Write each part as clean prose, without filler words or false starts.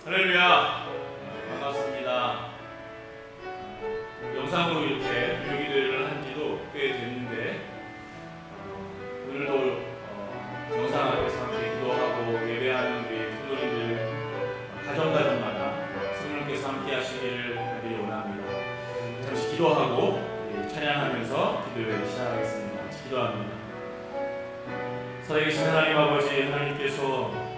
할렐루야, 반갑습니다. 영상으로 이렇게 교육기도를 한 지도 꽤 됐는데 오늘도 영상 앞에서 함께 기도하고 예배하는 우리 성도님들 가정마다 성령께서 함께 하시기를 간절히 원합니다. 잠시 기도하고 찬양하면서 기도를 시작하겠습니다. 기도합니다. 살아계신 하나님 아버지, 하나님께서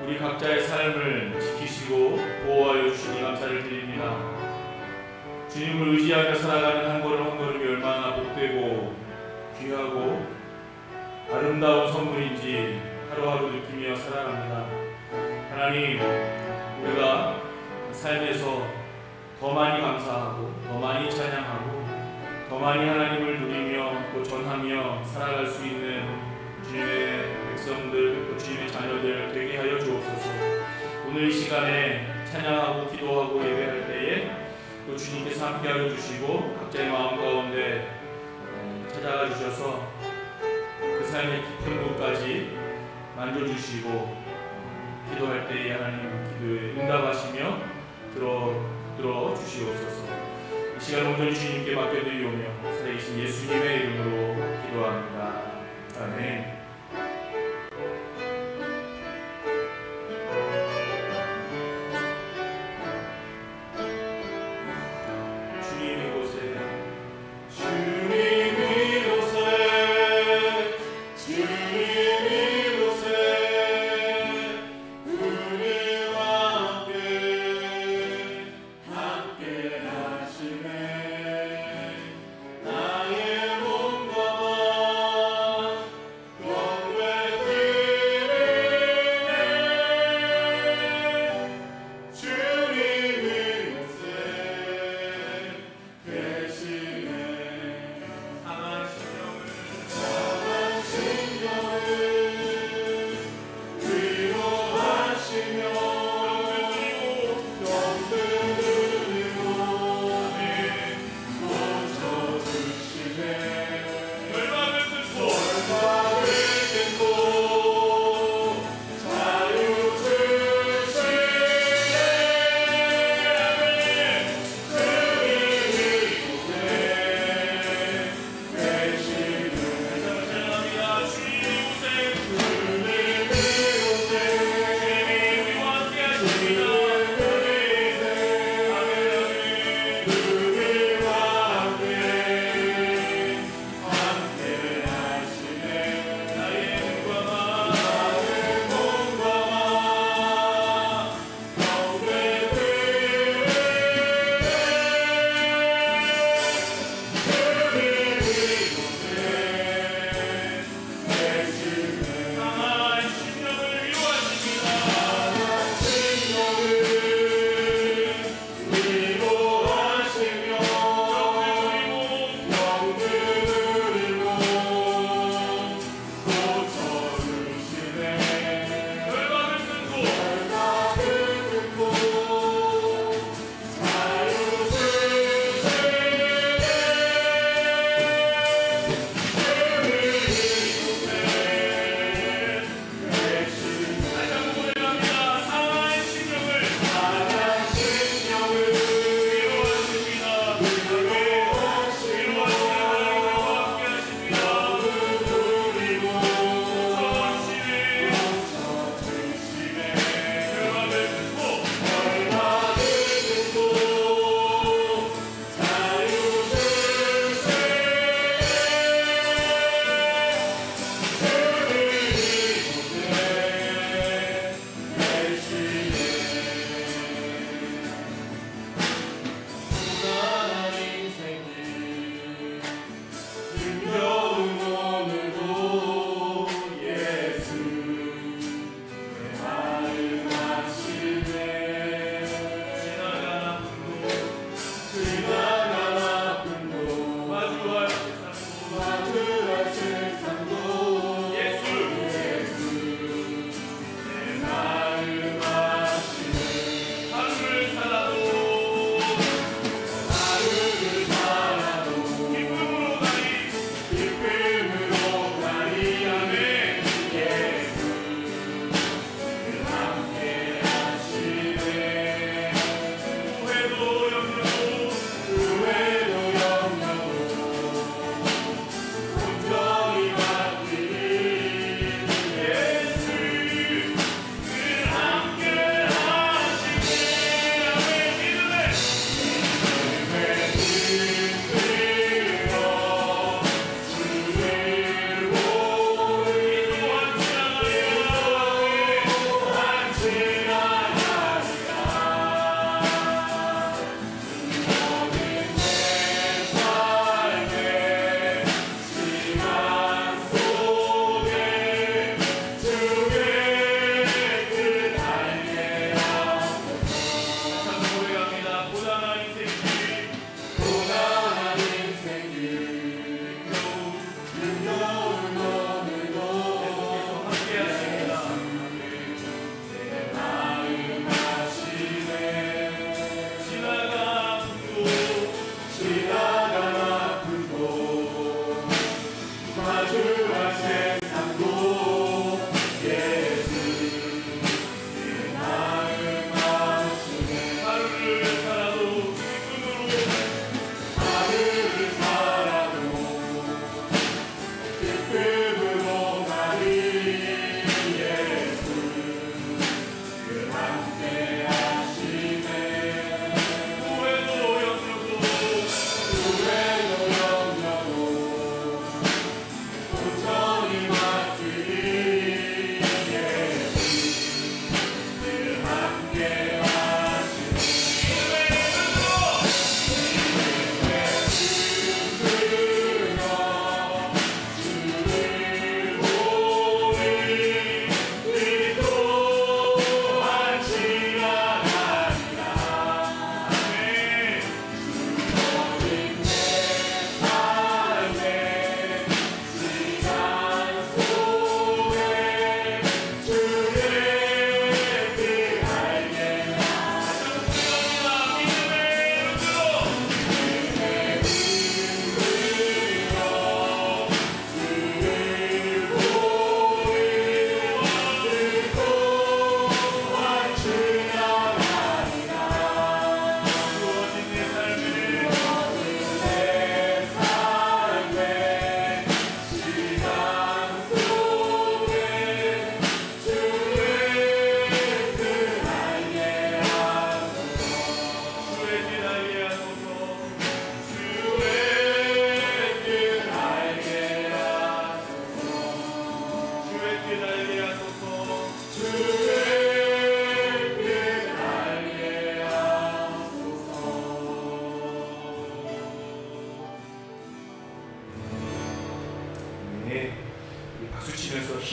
우리 각자의 삶을 지키시고 보호하여 주시니 감사를 드립니다. 주님을 의지하며 살아가는 한 걸음 한 걸음이 얼마나 복되고 귀하고 아름다운 선물인지 하루하루 느끼며 살아갑니다. 하나님, 우리가 삶에서 더 많이 감사하고 더 많이 찬양하고 더 많이 하나님을 누리며 또 전하며 살아갈 수 있는 주님의 백성들, 또 주님의 자녀들 되게 하여 주옵소서. 오늘 이 시간에 찬양하고 기도하고 예배할 때에 또 주님께서 함께하여 주시고 각자의 마음 가운데 찾아가 주셔서 그 삶의 깊은 곳까지 만져주시고 기도할 때에 하나님 기도에 응답하시며 들어 주시옵소서. 이 시간 온전히 주님께 맡겨드리오며 살아계신 예수님의 이름으로 기도합니다. 아멘. 나의 몸과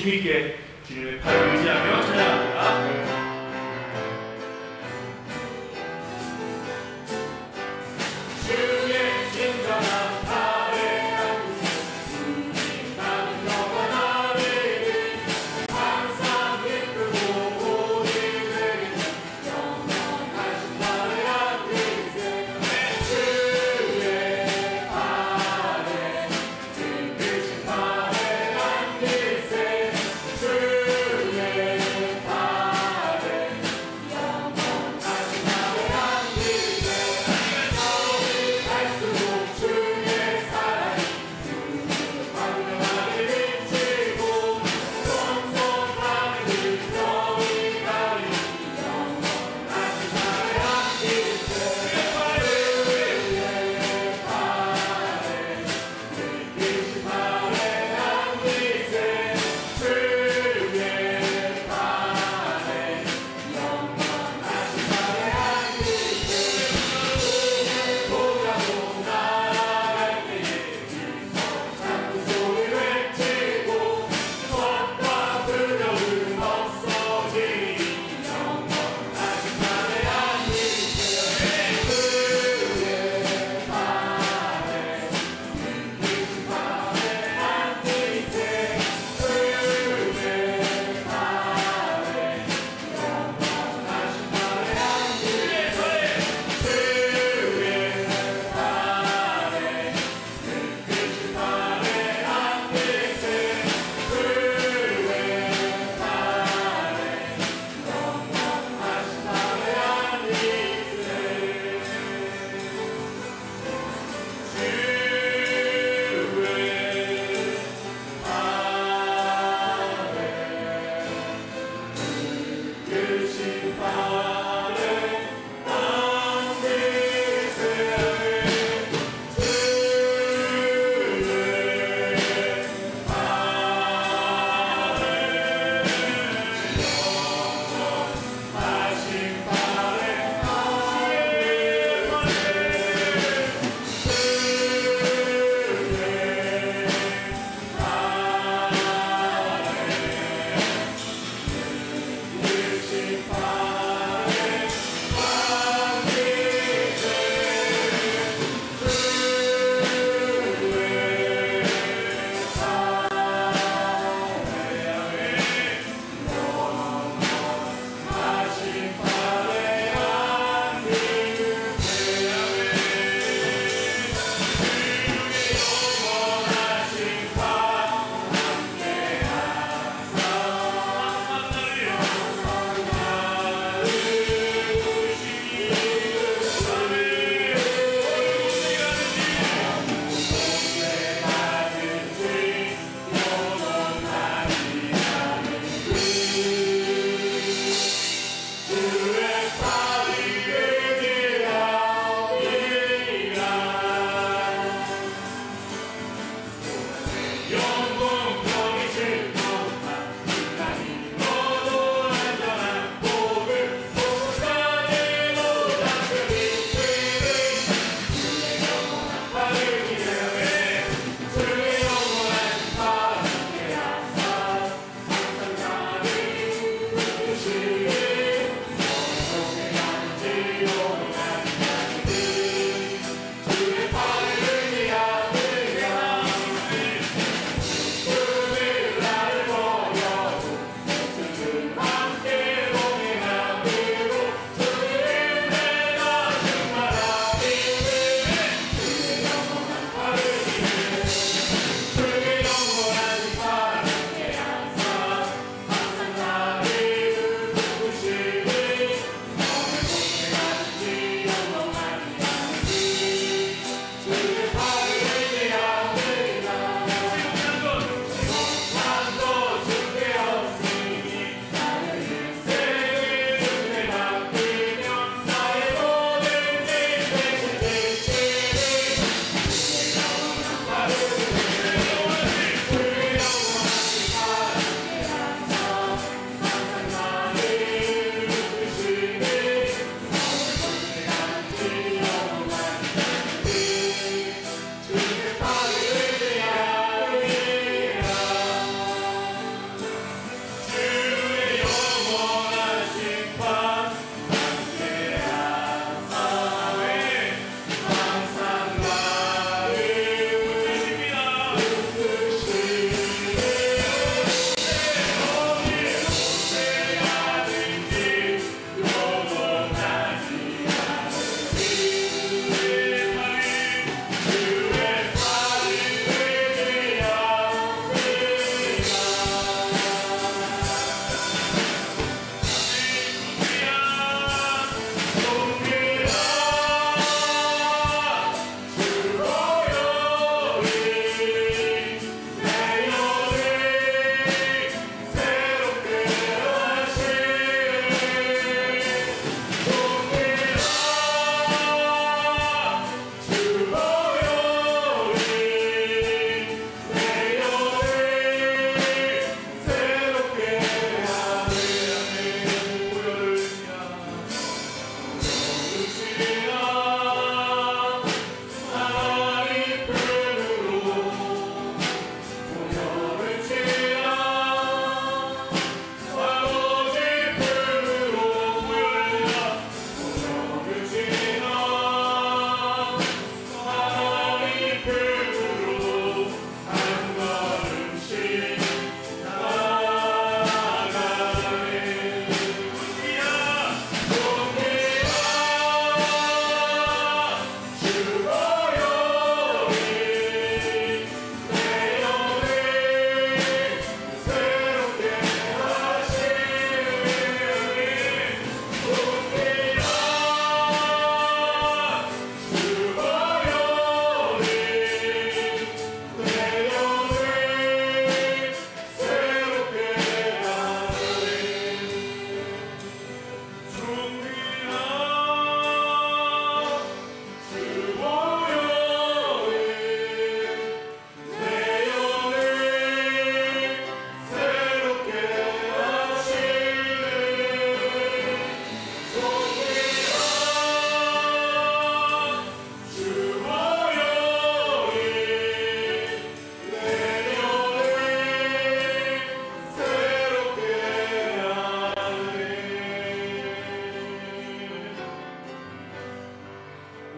힘있게 주님의 팔을 의지하며 찬양합니다. 주의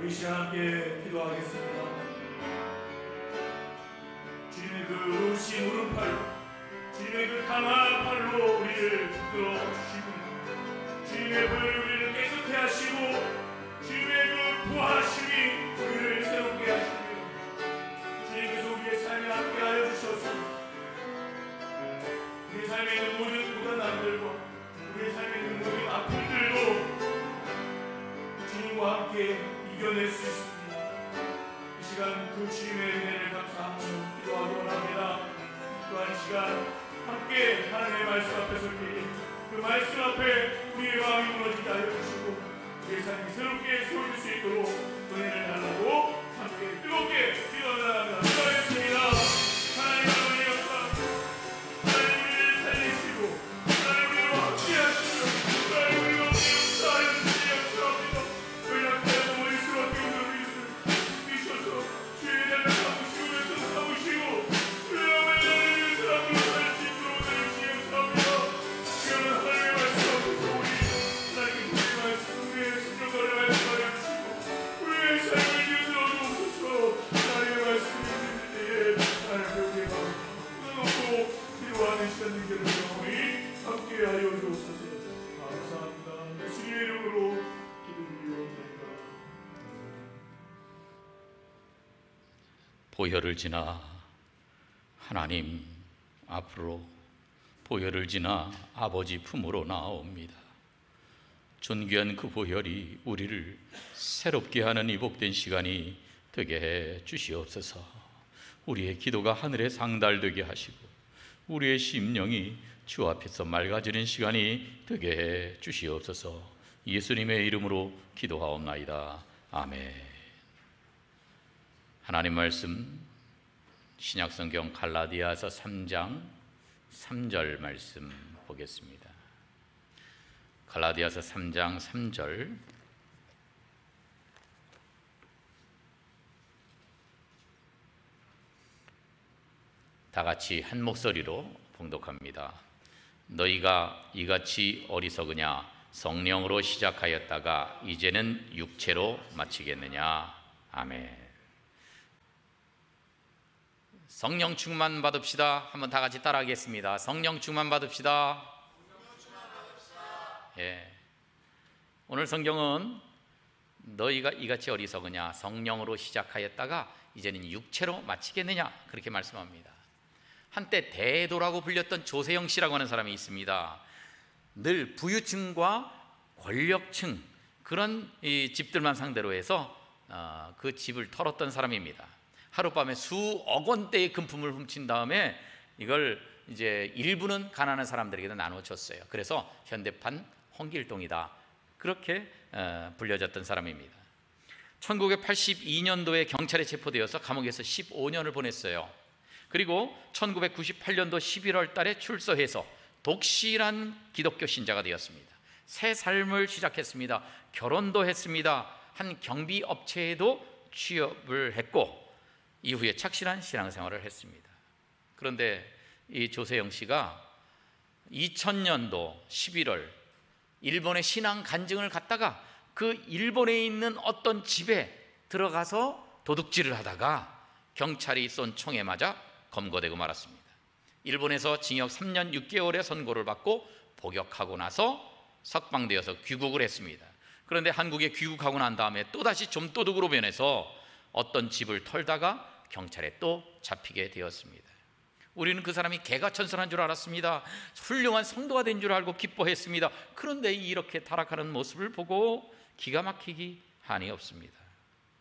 우리 시간 함께 기도하겠습니다. 주님의 그 오신 오른팔로, 주님의 그 강한 팔로 우리를 붙들어 주시고, 주님의 불 우리를 깨끗게 하시고, 주님의 그 부하심이 우리를 새롭게 하시고, 주님께서 우리의 삶에 함께하여 주셔서 우리의 삶에 있는 모든 고난들과 우리의 삶에 있는 모든 아픔들도 주님과 함께 이겨낼 수 있습니다. 이 시간 그 주님의 은혜를 감사하며 기도하기 원합니다. 또한 시간 함께 하나님의 말씀 앞에 설 때에 그 말씀 앞에 우리의 마음이 무너지게 하여 주시고 우리의 삶이 새롭게 세워질 수 있도록 은혜를 달라고 함께 뜨겁게 기도하며 기도하겠습니다. 하나님 아버지 감사합니다. 하나님 우리를 살리시고 하나님 우리와 함께 하시며 하나님 우리와 역사하여 주시니 감사합니다. 연약하고 머리스러운 병들을 주셔서 주의 자를 삼으시고 왼손 삼으시고 주의 아버지를 위해서 앞으로 갈 수 있도록 해주시니 감사합니다. 시간은 하나님의 말씀 앞에서 우리 하나님께서 우리의 말씀 우리의 신령과를 말씀하여 주시고 우리의 삶을 지어들어 주옵소서. 하나님의 말씀이 있는 때에 하나님께 우리의 마음을 끊어놓고 기도하는 시간 되기를 원하오니 함께하여 주옵소서. 감사합니다. 예수님의 이름으로 기도드리옵나이다. 보혈을 지나 하나님 앞으로, 보혈을 지나 아버지 품으로 나아옵니다. 존귀한 그 보혈이 우리를 새롭게 하는 이 복된 시간이 되게 해 주시옵소서. 우리의 기도가 하늘에 상달되게 하시고 우리의 심령이 주 앞에서 맑아지는 시간이 되게 해 주시옵소서. 예수님의 이름으로 기도하옵나이다. 아멘. 하나님 말씀 신약성경 갈라디아서 3장 3절 말씀 보겠습니다. 갈라디아서 3장 3절. 다 같이 한 목소리로 봉독합니다. 너희가 이같이 어리석으냐? 성령으로 시작하였다가 이제는 육체로 마치겠느냐? 아멘. 성령 충만 받읍시다. 한번 다 같이 따라하겠습니다. 성령 충만 받읍시다. 예. 오늘 성경은 너희가 이같이 어리석으냐? 성령으로 시작하였다가 이제는 육체로 마치겠느냐? 그렇게 말씀합니다. 한때 대도라고 불렸던 조세영 씨라고 하는 사람이 있습니다. 늘 부유층과 권력층 그런 이 집들만 상대로 해서 그 집을 털었던 사람입니다. 하룻밤에 수억 원대의 금품을 훔친 다음에 이걸 이제 일부는 가난한 사람들에게도 나눠 줬어요. 그래서 현대판 홍길동이다 그렇게 불려졌던 사람입니다. 1982년도에 경찰에 체포되어서 감옥에서 15년을 보냈어요. 그리고 1998년도 11월 달에 출소해서 독실한 기독교 신자가 되었습니다. 새 삶을 시작했습니다. 결혼도 했습니다. 한 경비업체에도 취업을 했고 이후에 착실한 신앙생활을 했습니다. 그런데 이 조세영 씨가 2000년도 11월 일본에 신앙 간증을 갔다가 그 일본에 있는 어떤 집에 들어가서 도둑질을 하다가 경찰이 쏜 총에 맞아 검거되고 말았습니다. 일본에서 징역 3년 6개월의 선고를 받고 복역하고 나서 석방되어서 귀국을 했습니다. 그런데 한국에 귀국하고 난 다음에 또다시 좀도둑으로 변해서 어떤 집을 털다가 경찰에 또 잡히게 되었습니다. 우리는 그 사람이 개가천선한 줄 알았습니다. 훌륭한 성도가 된 줄 알고 기뻐했습니다. 그런데 이렇게 타락하는 모습을 보고 기가 막히기 한이 없습니다.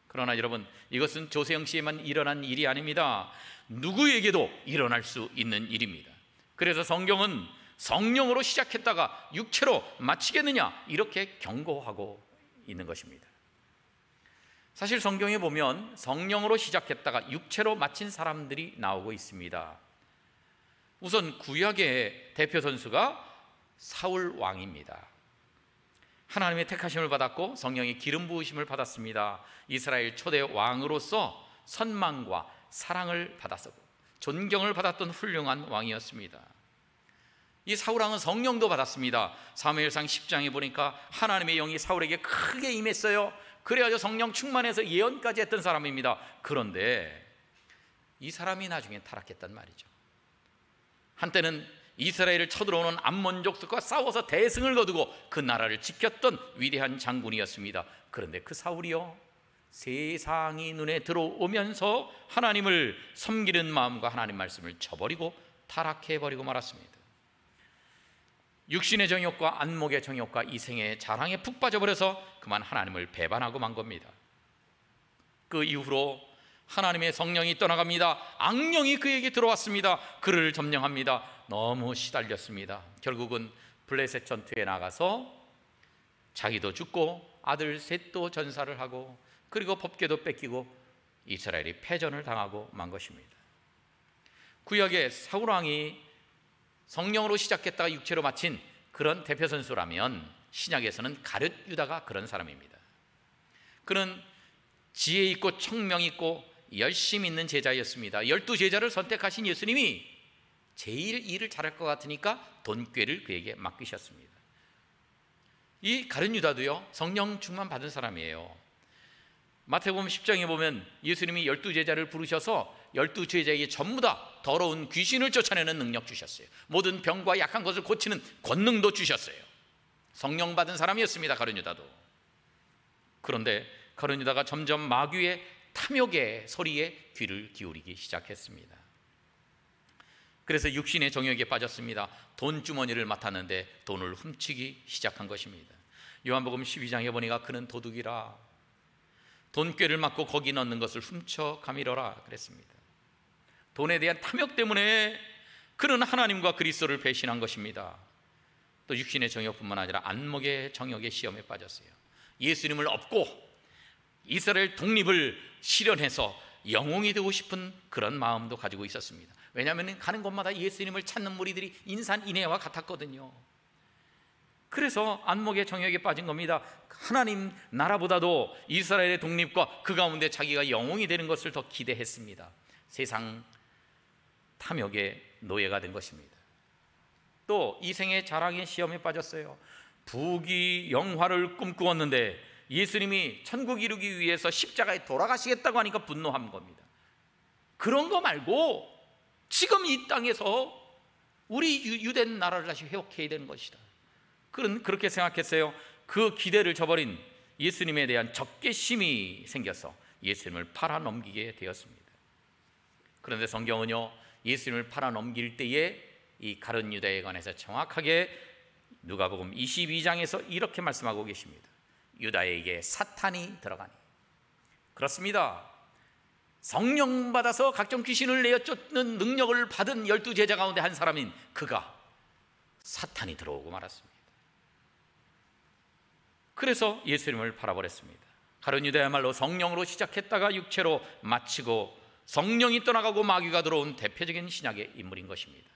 그러나 여러분, 이것은 조세영 씨에만 일어난 일이 아닙니다. 누구에게도 일어날 수 있는 일입니다. 그래서 성경은 성령으로 시작했다가 육체로 마치겠느냐 이렇게 경고하고 있는 것입니다. 사실 성경에 보면 성령으로 시작했다가 육체로 마친 사람들이 나오고 있습니다. 우선 구약의 대표 선수가 사울 왕입니다. 하나님의 택하심을 받았고 성령의 기름 부으심을 받았습니다. 이스라엘 초대 왕으로서 선망과 사랑을 받았고 존경을 받았던 훌륭한 왕이었습니다. 이 사울 왕은 성령도 받았습니다. 사무엘상 10장에 보니까 하나님의 영이 사울에게 크게 임했어요. 그래가지고 성령 충만해서 예언까지 했던 사람입니다. 그런데 이 사람이 나중에 타락했단 말이죠. 한때는 이스라엘을 쳐들어오는 암몬 족속과 싸워서 대승을 거두고 그 나라를 지켰던 위대한 장군이었습니다. 그런데 그 사울이요, 세상이 눈에 들어오면서 하나님을 섬기는 마음과 하나님 말씀을 저버리고 타락해버리고 말았습니다. 육신의 정욕과 안목의 정욕과 이생의 자랑에 푹 빠져버려서 그만 하나님을 배반하고 만 겁니다. 그 이후로 하나님의 성령이 떠나갑니다. 악령이 그에게 들어왔습니다. 그를 점령합니다. 너무 시달렸습니다. 결국은 블레셋 전투에 나가서 자기도 죽고 아들 셋도 전사를 하고 그리고 법궤도 뺏기고 이스라엘이 패전을 당하고 만 것입니다. 구약의 사울왕이 성령으로 시작했다가 육체로 마친 그런 대표 선수라면 신약에서는 가룟 유다가 그런 사람입니다. 그는 지혜 있고 청명 있고 열심 있는 제자였습니다. 12제자를 선택하신 예수님이 제일 일을 잘할 것 같으니까 돈꾀를 그에게 맡기셨습니다. 이 가룟 유다도요, 성령 충만 받은 사람이에요. 마태복음 10장에 보면 예수님이 12제자를 부르셔서 12제자에게 전부 다 더러운 귀신을 쫓아내는 능력 주셨어요. 모든 병과 약한 것을 고치는 권능도 주셨어요. 성령 받은 사람이었습니다, 가룟 유다도. 그런데 가룟 유다가 점점 마귀의 탐욕의 소리에 귀를 기울이기 시작했습니다. 그래서 육신의 정욕에 빠졌습니다. 돈 주머니를 맡았는데 돈을 훔치기 시작한 것입니다. 요한복음 12장에 보니까 그는 도둑이라, 돈꾀를 맞고 거기 넣는 것을 훔쳐 가밀어라 그랬습니다. 돈에 대한 탐욕 때문에 그는 하나님과 그리스도를 배신한 것입니다. 또 육신의 정욕뿐만 아니라 안목의 정욕의 시험에 빠졌어요. 예수님을 업고 이스라엘 독립을 실현해서 영웅이 되고 싶은 그런 마음도 가지고 있었습니다. 왜냐하면 가는 곳마다 예수님을 찾는 무리들이 인산인해와 같았거든요. 그래서 안목의 정욕에 빠진 겁니다. 하나님 나라보다도 이스라엘의 독립과 그 가운데 자기가 영웅이 되는 것을 더 기대했습니다. 세상 탐욕의 노예가 된 것입니다. 또 이생의 자랑의 시험에 빠졌어요. 부귀 영화를 꿈꾸었는데 예수님이 천국 이루기 위해서 십자가에 돌아가시겠다고 하니까 분노한 겁니다. 그런 거 말고 지금 이 땅에서 우리 유대인 나라를 다시 회복해야 되는 것이다. 그렇게 생각했어요. 그 기대를 저버린 예수님에 대한 적개심이 생겨서 예수님을 팔아넘기게 되었습니다. 그런데 성경은요, 예수님을 팔아넘길 때에 이 가룟 유다에 관해서 정확하게 누가복음 22장에서 이렇게 말씀하고 계십니다. 유다에게 사탄이 들어가니. 그렇습니다. 성령 받아서 각종 귀신을 내어 쫓는 능력을 받은 12제자 가운데 한 사람인 그가 사탄이 들어오고 말았습니다. 그래서 예수님을 팔아버렸습니다. 가룟 유다야말로 성령으로 시작했다가 육체로 마치고 성령이 떠나가고 마귀가 들어온 대표적인 신약의 인물인 것입니다.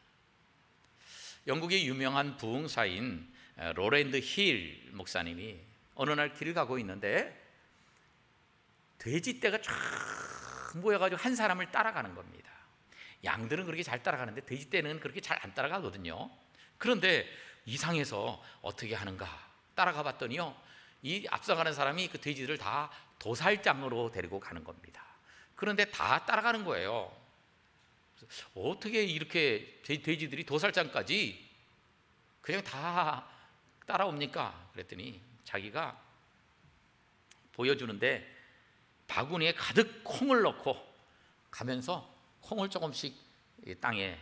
영국의 유명한 부흥사인 로랜드 힐 목사님이 어느 날 길을 가고 있는데 돼지떼가 쫙 모여가지고 한 사람을 따라가는 겁니다. 양들은 그렇게 잘 따라가는데 돼지떼는 그렇게 잘 안 따라가거든요. 그런데 이상해서 어떻게 하는가 따라가 봤더니요, 이 앞서가는 사람이 그 돼지들을 다 도살장으로 데리고 가는 겁니다. 그런데 다 따라가는 거예요. 어떻게 이렇게 돼지들이 도살장까지 그냥 다 따라옵니까? 그랬더니 자기가 보여주는데 바구니에 가득 콩을 넣고 가면서 콩을 조금씩 땅에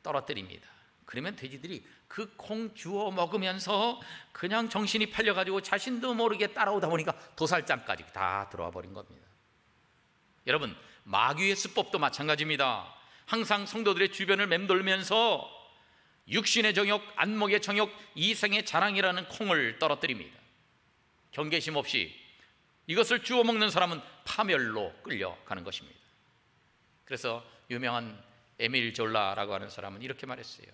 떨어뜨립니다. 그러면 돼지들이 그 콩 주워 먹으면서 그냥 정신이 팔려가지고 자신도 모르게 따라오다 보니까 도살장까지 다 들어와 버린 겁니다. 여러분, 마귀의 수법도 마찬가지입니다. 항상 성도들의 주변을 맴돌면서 육신의 정욕, 안목의 정욕, 이생의 자랑이라는 콩을 떨어뜨립니다. 경계심 없이 이것을 주워 먹는 사람은 파멸로 끌려가는 것입니다. 그래서 유명한 에밀 졸라라고 하는 사람은 이렇게 말했어요.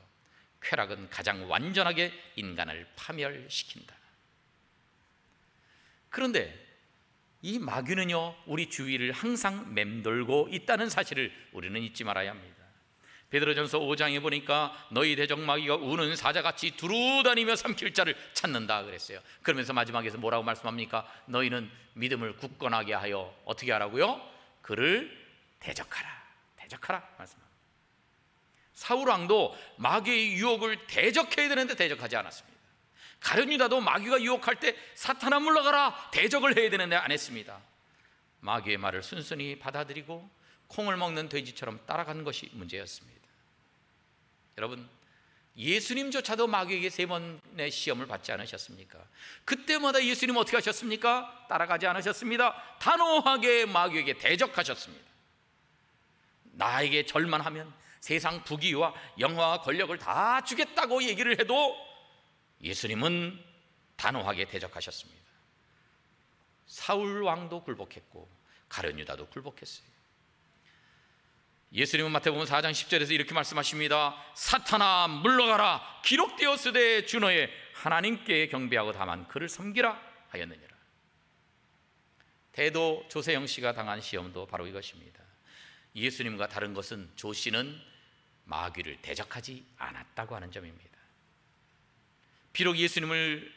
쾌락은 가장 완전하게 인간을 파멸시킨다. 그런데 이 마귀는요, 우리 주위를 항상 맴돌고 있다는 사실을 우리는 잊지 말아야 합니다. 베드로전서 5장에 보니까 너희 대적 마귀가 우는 사자같이 두루다니며 삼킬 자를 찾는다 그랬어요. 그러면서 마지막에서 뭐라고 말씀합니까? 너희는 믿음을 굳건하게 하여 어떻게 하라고요? 그를 대적하라 말씀합니다. 사울 왕도 마귀의 유혹을 대적해야 되는데 대적하지 않았습니다. 가룟 유다도 마귀가 유혹할 때 사탄아 물러가라 대적을 해야 되는데 안 했습니다. 마귀의 말을 순순히 받아들이고 콩을 먹는 돼지처럼 따라간 것이 문제였습니다. 여러분, 예수님조차도 마귀에게 3번의 시험을 받지 않으셨습니까? 그때마다 예수님 어떻게 하셨습니까? 따라가지 않으셨습니다. 단호하게 마귀에게 대적하셨습니다. 나에게 절만 하면 세상 부귀와 영화와 권력을 다 주겠다고 얘기를 해도 예수님은 단호하게 대적하셨습니다. 사울 왕도 굴복했고 가룟 유다도 굴복했어요. 예수님은 마태복음 4장 10절에서 이렇게 말씀하십니다. 사탄아 물러가라 기록되었으되 주 너의 하나님께 경배하고 다만 그를 섬기라 하였느니라. 대도 조세영 씨가 당한 시험도 바로 이것입니다. 예수님과 다른 것은 조 씨는 마귀를 대적하지 않았다고 하는 점입니다. 비록 예수님을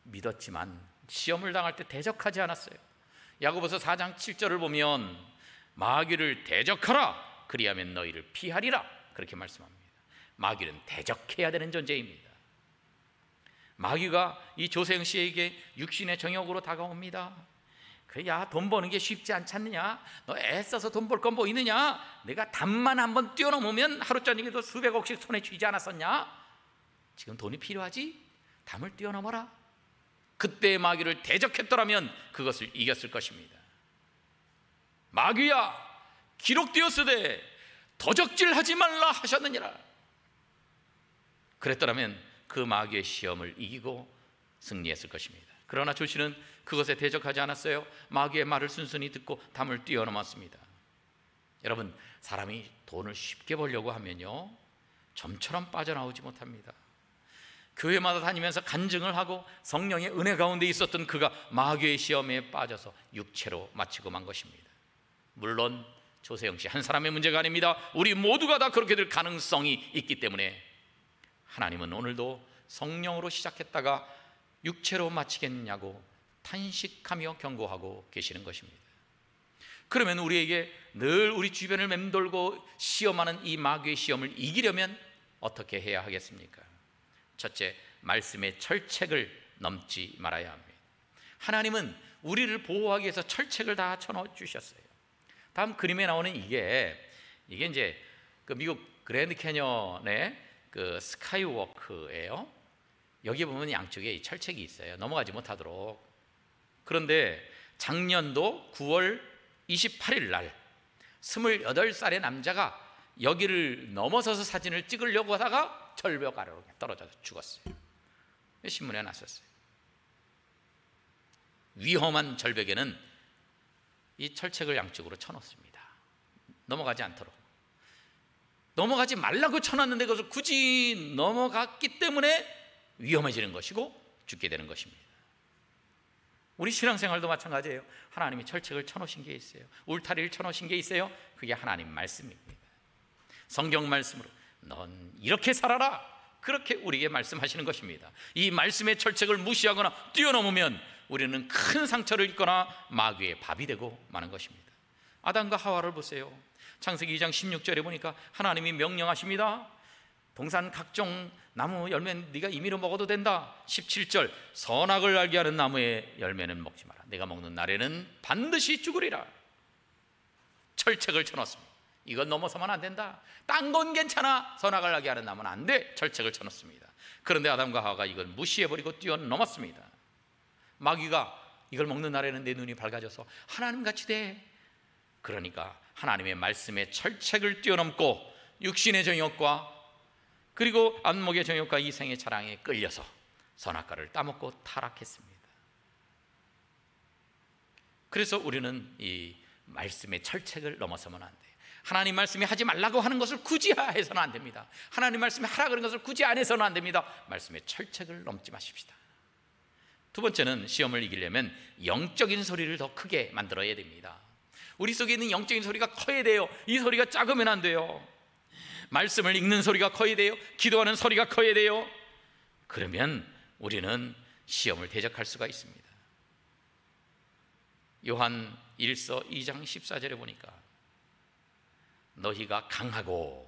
믿었지만 시험을 당할 때 대적하지 않았어요. 야고보서 4장 7절을 보면 마귀를 대적하라 그리하면 너희를 피하리라 그렇게 말씀합니다. 마귀는 대적해야 되는 존재입니다. 마귀가 이 조세영 씨에게 육신의 정욕으로 다가옵니다. 야, 돈 버는 게 쉽지 않지 않느냐? 너 애써서 돈 벌 건 뭐 있느냐? 내가 담만 한번 뛰어넘으면 하루 저녁에도 수백억씩 손에 쥐지 않았었냐? 지금 돈이 필요하지? 담을 뛰어넘어라. 그때 마귀를 대적했더라면 그것을 이겼을 것입니다. 마귀야, 기록되었으되 도적질하지 말라 하셨느니라. 그랬더라면 그 마귀의 시험을 이기고 승리했을 것입니다. 그러나 조씨는 그것에 대적하지 않았어요. 마귀의 말을 순순히 듣고 담을 뛰어넘었습니다. 여러분, 사람이 돈을 쉽게 벌려고 하면요 점처럼 빠져나오지 못합니다. 교회마다 다니면서 간증을 하고 성령의 은혜 가운데 있었던 그가 마귀의 시험에 빠져서 육체로 마치고 만 것입니다. 물론 조세영 씨 한 사람의 문제가 아닙니다. 우리 모두가 다 그렇게 될 가능성이 있기 때문에 하나님은 오늘도 성령으로 시작했다가 육체로 마치겠냐고 탄식하며 경고하고 계시는 것입니다. 그러면 우리에게 늘 우리 주변을 맴돌고 시험하는 이 마귀의 시험을 이기려면 어떻게 해야 하겠습니까? 첫째, 말씀의 철책을 넘지 말아야 합니다. 하나님은 우리를 보호하기 위해서 철책을 다 쳐넣어 주셨어요. 다음 그림에 나오는 이게 이제 그 미국 그랜드 캐년의 그 스카이워크예요. 여기 보면 양쪽에 이 철책이 있어요. 넘어가지 못하도록. 그런데 작년도 9월 28일 날 28살의 남자가 여기를 넘어서서 사진을 찍으려고 하다가 절벽 아래로 떨어져서 죽었어요. 신문에 났었어요. 위험한 절벽에는 이 철책을 양쪽으로 쳐놓습니다. 넘어가지 않도록. 넘어가지 말라고 쳐놨는데 그것을 굳이 넘어갔기 때문에 위험해지는 것이고 죽게 되는 것입니다. 우리 신앙생활도 마찬가지예요. 하나님이 철책을 쳐놓으신 게 있어요. 울타리를 쳐놓으신 게 있어요. 그게 하나님 말씀입니다. 성경 말씀으로 넌 이렇게 살아라 그렇게 우리에게 말씀하시는 것입니다. 이 말씀의 철책을 무시하거나 뛰어넘으면 우리는 큰 상처를 입거나 마귀의 밥이 되고 마는 것입니다. 아담과 하와를 보세요. 창세기 2장 16절에 보니까 하나님이 명령하십니다. 동산 각종 나무 열매는 네가 임의로 먹어도 된다. 17절 선악을 알게 하는 나무의 열매는 먹지 마라. 내가 먹는 날에는 반드시 죽으리라. 철책을 쳐놓습니다. 이건 넘어서면 안 된다. 딴 건 괜찮아. 선악을 알게 하는 나무는 안 돼. 철책을 쳐놓습니다. 그런데 아담과 하와가 이걸 무시해버리고 뛰어넘었습니다. 마귀가 이걸 먹는 날에는 내 눈이 밝아져서 하나님같이 돼. 그러니까 하나님의 말씀에 철책을 뛰어넘고 육신의 정욕과 그리고 안목의 정욕과 이생의 자랑에 끌려서 선악과를 따먹고 타락했습니다. 그래서 우리는 이 말씀의 철책을 넘어서면 안 돼요. 하나님 말씀이 하지 말라고 하는 것을 굳이 해서는 안 됩니다. 하나님 말씀이 하라 그런 것을 굳이 안 해서는 안 됩니다. 말씀의 철책을 넘지 마십시다. 두 번째는 시험을 이기려면 영적인 소리를 더 크게 만들어야 됩니다. 우리 속에 있는 영적인 소리가 커야 돼요. 이 소리가 작으면 안 돼요. 말씀을 읽는 소리가 커야 돼요. 기도하는 소리가 커야 돼요. 그러면 우리는 시험을 대적할 수가 있습니다. 요한 1서 2장 14절에 보니까 너희가 강하고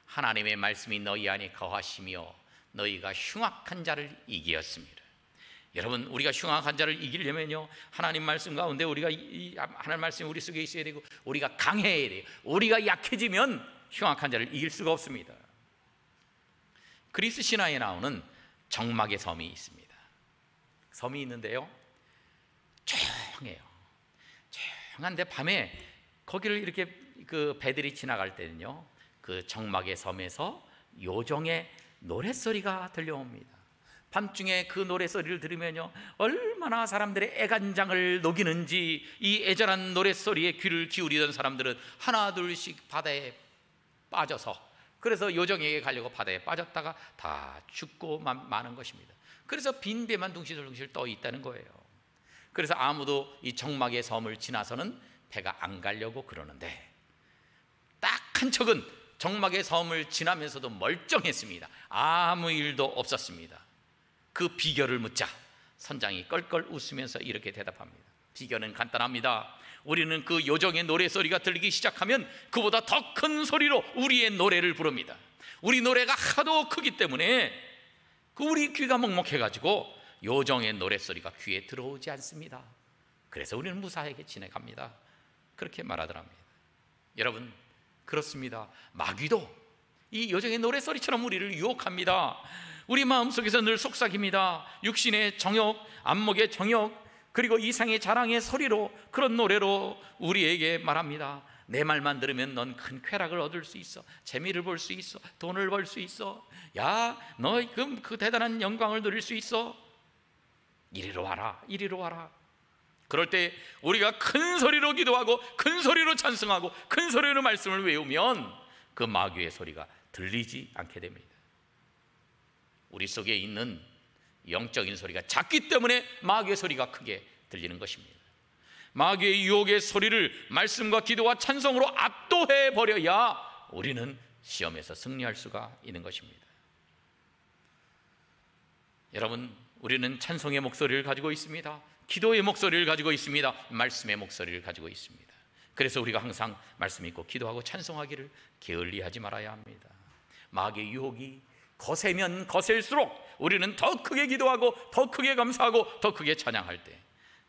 하나님의 말씀이 너희 안에 거하시며 너희가 흉악한 자를 이기었습니다. 여러분, 우리가 흉악한 자를 이기려면요, 하나님 말씀 가운데 우리가 하나님 말씀이 우리 속에 있어야 되고 우리가 강해야 돼요. 우리가 약해지면 흉악한 자를 이길 수가 없습니다. 그리스 신화에 나오는 정막의 섬이 있습니다. 섬이 있는데요, 조용해요. 조용한데 밤에 거기를 이렇게 그 배들이 지나갈 때는요, 그 정막의 섬에서 요정의 노랫소리가 들려옵니다. 밤중에 그 노랫소리를 들으면요, 얼마나 사람들의 애간장을 녹이는지 이 애절한 노랫소리에 귀를 기울이던 사람들은 하나 둘씩 바다에 빠져서, 그래서 요정에게 가려고 바다에 빠졌다가 다 죽고 마는 것입니다. 그래서 빈 배만 둥실둥실 떠 있다는 거예요. 그래서 아무도 이 정막의 섬을 지나서는 배가 안 가려고 그러는데, 딱 한 척은 정막의 섬을 지나면서도 멀쩡했습니다. 아무 일도 없었습니다. 그 비결을 묻자 선장이 껄껄 웃으면서 이렇게 대답합니다. 비결은 간단합니다. 우리는 그 요정의 노래소리가 들리기 시작하면 그보다 더 큰 소리로 우리의 노래를 부릅니다. 우리 노래가 하도 크기 때문에 우리 귀가 먹먹해가지고 요정의 노래소리가 귀에 들어오지 않습니다. 그래서 우리는 무사하게 지나갑니다. 그렇게 말하더랍니다. 여러분, 그렇습니다. 마귀도 이 요정의 노래소리처럼 우리를 유혹합니다. 우리 마음속에서 늘 속삭입니다. 육신의 정욕, 안목의 정욕, 그리고 이상의 자랑의 소리로, 그런 노래로 우리에게 말합니다. 내 말만 들으면 넌 큰 쾌락을 얻을 수 있어, 재미를 볼 수 있어, 돈을 벌 수 있어, 야, 너 그 대단한 영광을 누릴 수 있어, 이리로 와라, 이리로 와라. 그럴 때 우리가 큰 소리로 기도하고 큰 소리로 찬송하고 큰 소리로 말씀을 외우면 그 마귀의 소리가 들리지 않게 됩니다. 우리 속에 있는 영적인 소리가 작기 때문에 마귀의 소리가 크게 들리는 것입니다. 마귀의 유혹의 소리를 말씀과 기도와 찬송으로 압도해 버려야 우리는 시험에서 승리할 수가 있는 것입니다. 여러분, 우리는 찬송의 목소리를 가지고 있습니다. 기도의 목소리를 가지고 있습니다. 말씀의 목소리를 가지고 있습니다. 그래서 우리가 항상 말씀 읽고 기도하고 찬송하기를 게을리하지 말아야 합니다. 마귀의 유혹이 거세면 거셀수록 우리는 더 크게 기도하고 더 크게 감사하고 더 크게 찬양할 때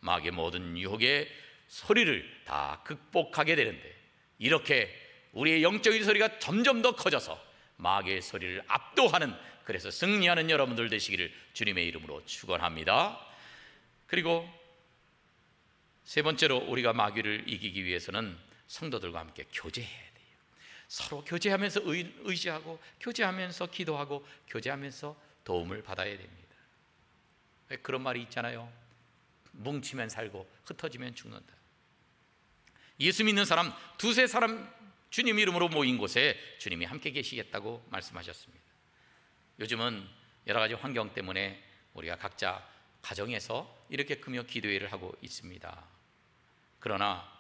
마귀의 모든 유혹의 소리를 다 극복하게 되는데, 이렇게 우리의 영적인 소리가 점점 더 커져서 마귀의 소리를 압도하는, 그래서 승리하는 여러분들 되시기를 주님의 이름으로 축원합니다. 그리고 세 번째로 우리가 마귀를 이기기 위해서는 성도들과 함께 교제해야 돼요. 서로 교제하면서 의지하고, 교제하면서 기도하고, 교제하면서 도움을 받아야 됩니다. 왜 그런 말이 있잖아요. 뭉치면 살고 흩어지면 죽는다. 예수 믿는 사람 두세 사람 주님 이름으로 모인 곳에 주님이 함께 계시겠다고 말씀하셨습니다. 요즘은 여러 가지 환경 때문에 우리가 각자 가정에서 이렇게 금요 기도회를 하고 있습니다. 그러나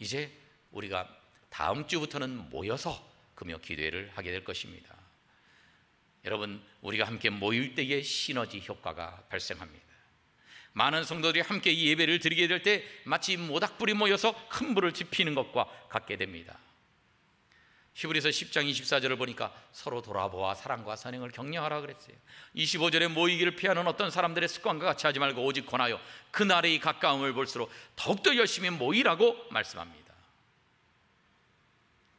이제 우리가 다음 주부터는 모여서 금요 기도회를 하게 될 것입니다. 여러분, 우리가 함께 모일 때의 시너지 효과가 발생합니다. 많은 성도들이 함께 이 예배를 드리게 될 때 마치 모닥불이 모여서 큰 불을 지피는 것과 같게 됩니다. 히브리서 10장 24절을 보니까 서로 돌아보아 사랑과 선행을 격려하라 그랬어요. 25절에 모이기를 피하는 어떤 사람들의 습관과 같이 하지 말고 오직 권하여 그날의 가까움을 볼수록 더욱더 열심히 모이라고 말씀합니다.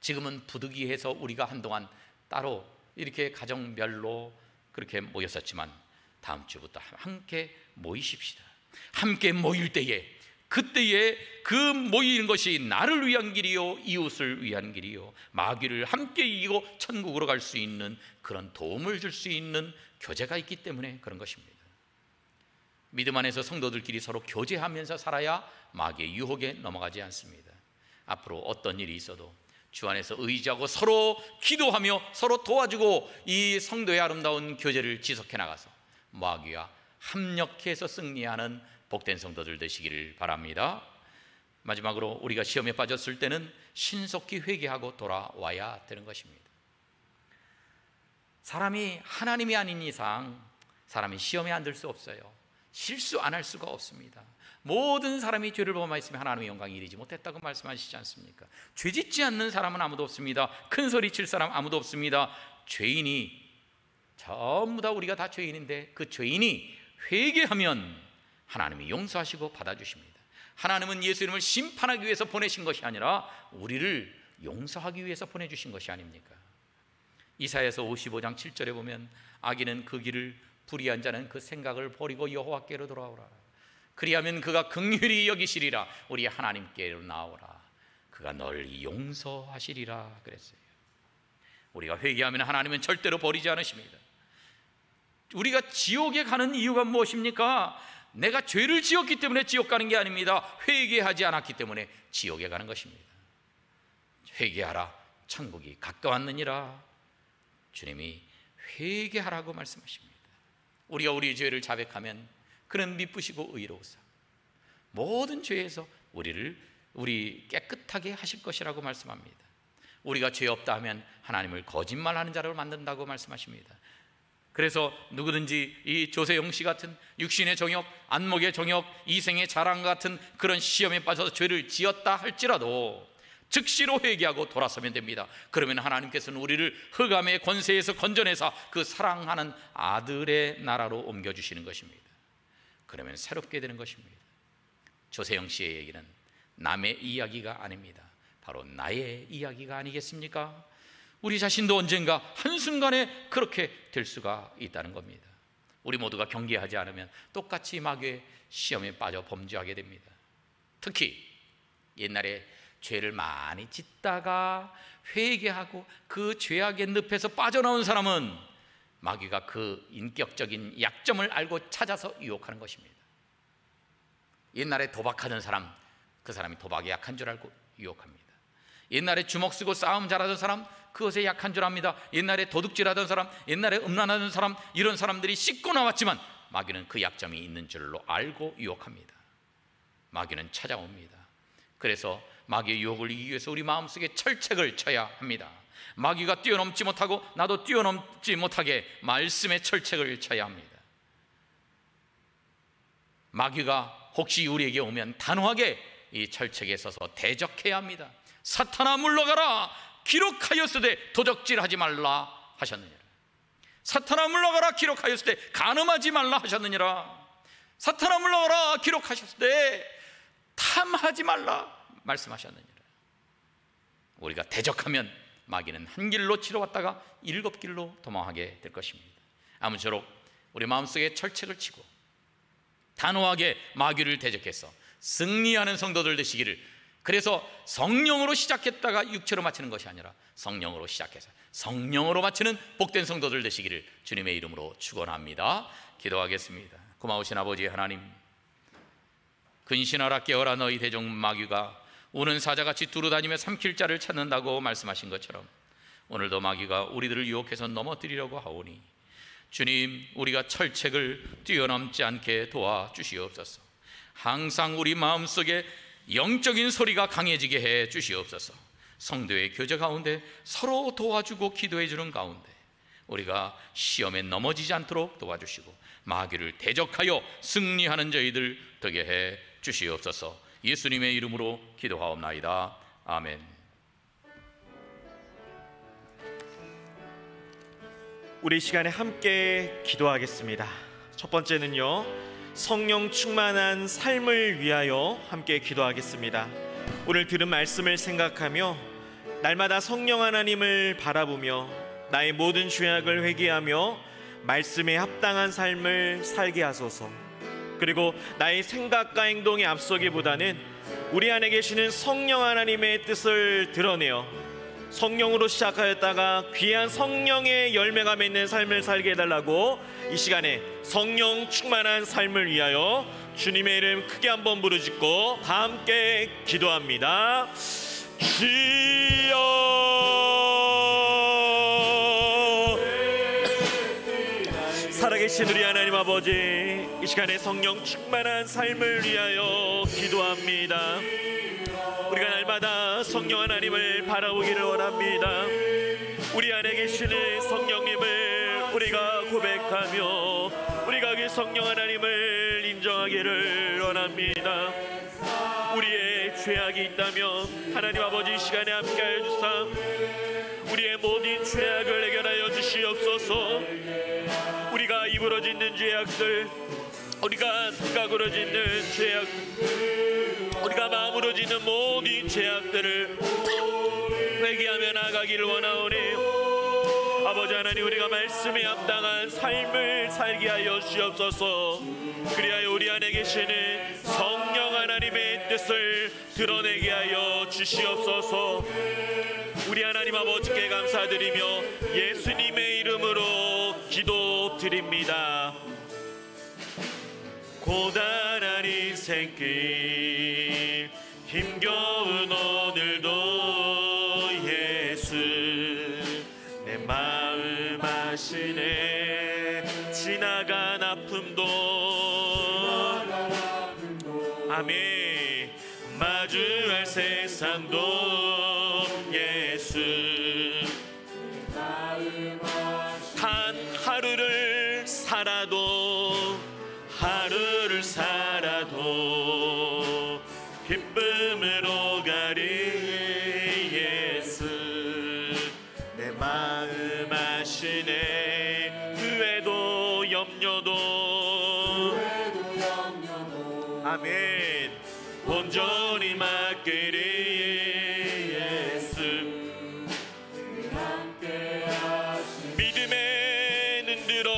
지금은 부득이해서 우리가 한동안 따로 이렇게 가정별로 그렇게 모였었지만 다음 주부터 함께 모이십시다. 함께 모일 때에, 그때에 그 모이는 것이 나를 위한 길이요 이웃을 위한 길이요 마귀를 함께 이기고 천국으로 갈 수 있는 그런 도움을 줄 수 있는 교제가 있기 때문에 그런 것입니다. 믿음 안에서 성도들끼리 서로 교제하면서 살아야 마귀의 유혹에 넘어가지 않습니다. 앞으로 어떤 일이 있어도 주 안에서 의지하고 서로 기도하며 서로 도와주고 이 성도의 아름다운 교제를 지속해 나가서 마귀와 합력해서 승리하는 복된 성도들 되시기를 바랍니다. 마지막으로 우리가 시험에 빠졌을 때는 신속히 회개하고 돌아와야 되는 것입니다. 사람이 하나님이 아닌 이상 사람이 시험에 안 들 수 없어요. 실수 안 할 수가 없습니다. 모든 사람이 죄를 범하였으면 하나님의 영광이 이르지 못했다고 말씀하시지 않습니까? 죄 짓지 않는 사람은 아무도 없습니다. 큰 소리 칠 사람 아무도 없습니다. 죄인이 전부 다, 우리가 다 죄인인데 그 죄인이 회개하면 하나님이 용서하시고 받아주십니다. 하나님은 예수 이름을 심판하기 위해서 보내신 것이 아니라 우리를 용서하기 위해서 보내주신 것이 아닙니까? 이사야서 55장 7절에 보면 악인은 그 길을, 불의한 자는 그 생각을 버리고 여호와께로 돌아오라. 그리하면 그가 긍휼히 여기시리라. 우리 하나님께로 나오라. 그가 널 용서하시리라 그랬어요. 우리가 회개하면 하나님은 절대로 버리지 않으십니다. 우리가 지옥에 가는 이유가 무엇입니까? 내가 죄를 지었기 때문에 지옥 가는 게 아닙니다. 회개하지 않았기 때문에 지옥에 가는 것입니다. 회개하라, 천국이 가까웠느니라. 주님이 회개하라고 말씀하십니다. 우리가 우리 죄를 자백하면 그는 미쁘시고 의로우사 모든 죄에서 우리 깨끗하게 하실 것이라고 말씀합니다. 우리가 죄 없다 하면 하나님을 거짓말하는 자로 만든다고 말씀하십니다. 그래서 누구든지 이 조세영 씨 같은 육신의 정욕, 안목의 정욕, 이생의 자랑 같은 그런 시험에 빠져서 죄를 지었다 할지라도 즉시로 회개하고 돌아서면 됩니다. 그러면 하나님께서는 우리를 흑암의 권세에서 건져내사 그 사랑하는 아들의 나라로 옮겨주시는 것입니다. 그러면 새롭게 되는 것입니다. 조세영 씨의 얘기는 남의 이야기가 아닙니다. 바로 나의 이야기가 아니겠습니까? 우리 자신도 언젠가 한순간에 그렇게 될 수가 있다는 겁니다. 우리 모두가 경계하지 않으면 똑같이 마귀의 시험에 빠져 범죄하게 됩니다. 특히 옛날에 죄를 많이 짓다가 회개하고 그 죄악의 늪에서 빠져나온 사람은 마귀가 그 인격적인 약점을 알고 찾아서 유혹하는 것입니다. 옛날에 도박하던 사람, 그 사람이 도박에 약한 줄 알고 유혹합니다. 옛날에 주먹 쓰고 싸움 잘하던 사람, 그것에 약한 줄 압니다. 옛날에 도둑질하던 사람, 옛날에 음란하던 사람, 이런 사람들이 씻고 나왔지만 마귀는 그 약점이 있는 줄로 알고 유혹합니다. 마귀는 찾아옵니다. 그래서 마귀의 유혹을 이기기 위해서 우리 마음속에 철책을 쳐야 합니다. 마귀가 뛰어넘지 못하고 나도 뛰어넘지 못하게 말씀의 철책을 쳐야 합니다. 마귀가 혹시 우리에게 오면 단호하게 이 철책에 서서 대적해야 합니다. 사탄아 물러가라, 기록하였으되 도적질하지 말라 하셨느니라. 사탄아 물러가라, 기록하였으되 간음하지 말라 하셨느니라. 사탄아 물러가라, 기록하셨으되 탐하지 말라 말씀하셨느니라. 우리가 대적하면 마귀는 한 길로 치러왔다가 7길로 도망하게 될 것입니다. 아무쪼록 우리 마음속에 철책을 치고 단호하게 마귀를 대적해서 승리하는 성도들 되시기를, 그래서 성령으로 시작했다가 육체로 마치는 것이 아니라 성령으로 시작해서 성령으로 마치는 복된 성도들 되시기를 주님의 이름으로 축원합니다. 기도하겠습니다. 고마우신 아버지 하나님, 근신하라 깨어라 너희 대적 마귀가 우는 사자같이 두루다니며 삼킬 자를 찾는다고 말씀하신 것처럼 오늘도 마귀가 우리들을 유혹해서 넘어뜨리려고 하오니 주님, 우리가 철책을 뛰어넘지 않게 도와주시옵소서. 항상 우리 마음속에 영적인 소리가 강해지게 해 주시옵소서. 성도의 교제 가운데 서로 도와주고 기도해 주는 가운데 우리가 시험에 넘어지지 않도록 도와주시고 마귀를 대적하여 승리하는 저희들 되게 해 주시옵소서. 예수님의 이름으로 기도하옵나이다. 아멘. 우리 시간에 함께 기도하겠습니다. 첫 번째는요, 성령 충만한 삶을 위하여 함께 기도하겠습니다. 오늘 들은 말씀을 생각하며 날마다 성령 하나님을 바라보며 나의 모든 죄악을 회개하며 말씀에 합당한 삶을 살게 하소서. 그리고 나의 생각과 행동에 앞서기보다는 우리 안에 계시는 성령 하나님의 뜻을 드러내어 성령으로 시작하였다가 귀한 성령의 열매가 맺는 삶을 살게 해달라고 이 시간에 성령 충만한 삶을 위하여 주님의 이름 크게 한번 부르짖고 다 함께 기도합니다. 주여, 살아계신 우리 하나님 아버지, 이 시간에 성령 충만한 삶을 위하여 기도합니다. 우리가 날마다 성령 하나님을 바라보기를 원합니다. 우리 안에 계시는 성령님을 우리가 고백하며 우리가 그 성령 하나님을 인정하기를 원합니다. 우리의 죄악이 있다면 하나님 아버지 이 시간에 함께하여 주사 우리의 모든 죄악을 해결하여 주시옵소서. 우리가 입으로 짓는 죄악들, 우리가 생각으로 짓는 죄악, 우리가 마음으로 짓는 모든 죄악들을 회개하며 나가기를 원하오니 아버지 하나님, 우리가 말씀에 합당한 삶을 살게 하여 주시옵소서. 그리하여 우리 안에 계시는 성령 하나님의 뜻을 드러내게 하여 주시옵소서. 우리 하나님 아버지께 감사드리며 예수님의 이름으로 기도드립니다. 고단한 인생길 힘겨운 오늘도 예수 내 마음 아시네. 지나간 아픔도 아멘. 마주할 세상도 예수 단 하루를 살아도 기쁨으로 가리 예수 내 마음 아시네. 후회도 염려도 아멘 온전히 맡기리 예수 믿음에 눈들어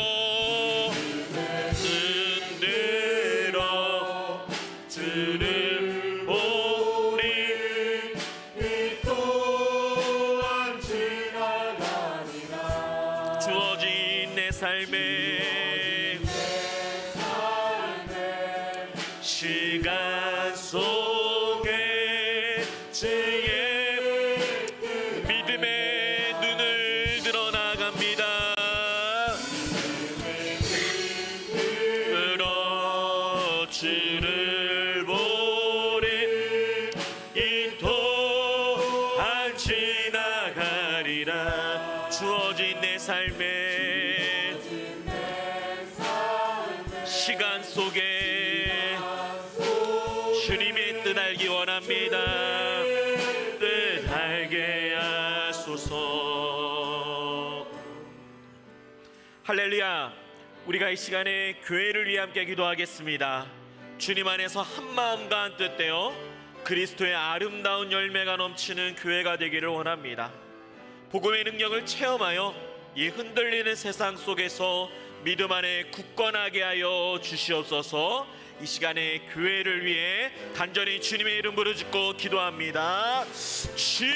주를 보리. 이 또한 지나가리라. 주어진 내 삶에 시간 속에 주의 믿음의 눈을 들어 나갑니다. 들어 주를 보리. 이 또한 지나가리라. 주어진 내 삶에 시간 속에 주님의 뜻 알기 원합니다. 뜻 알게 하소서. 할렐루야. 우리가 이 시간에 교회를 위해 함께 기도하겠습니다. 주님 안에서 한마음과 한뜻되어 그리스도의 아름다운 열매가 넘치는 교회가 되기를 원합니다. 복음의 능력을 체험하여 이 흔들리는 세상 속에서 믿음 안에 굳건하게 하여 주시옵소서. 이 시간에 교회를 위해 간절히 주님의 이름 부르짖고 기도합니다. 주여,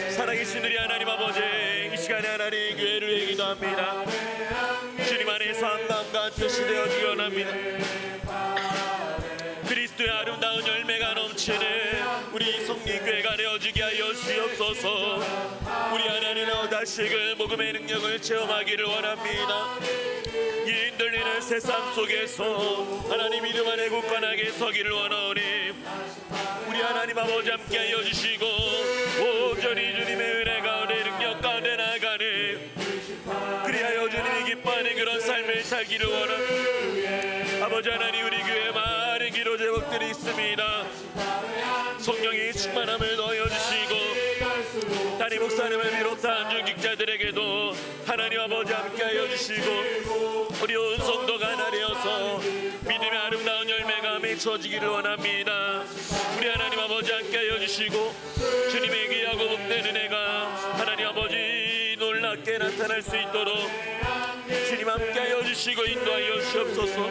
살아계신 우리 하나님 아버지, 이 시간에 하나님 교회를 위해 기도합니다. 주님 안에서 한마음과 한뜻이 되어주기 원합니다. 그리스도의 아름다운 열매가 넘치는 우리 성리교회가 되어지게 하여 주옵소서. 우리 하나님의 다시금 복음의 능력을 체험하기를 원합니다. 이 흔들리는 세상 속에서 하나님 이름 안에 굳건하게 서기를 원하오니 우리 하나님 아버지 함께 하여 주시고 온전히 주님의 은혜 가운데 능력 가운데 나아가는 그리하여 주님이 기뻐하는 그런 삶을 살기를 원합니다. 아버지 하나님, 우리 교회에 많은 기도 제목들이 있습니다. 성령의 충만함을 넣어주시고 담임 목사님을 비롯한 중직자들에게도 하나님 아버지 함께하여 주시고 우리 온 성도가 하나 되어서 믿음의 아름다운 열매가 맺혀지기를 원합니다. 우리 하나님 아버지 함께하여 주시고 주님의 귀하고 복된 은혜가 하나님 아버지 놀랍게 나타날 수 있도록 주님 함께하여 주시고 인도하여 주옵소서.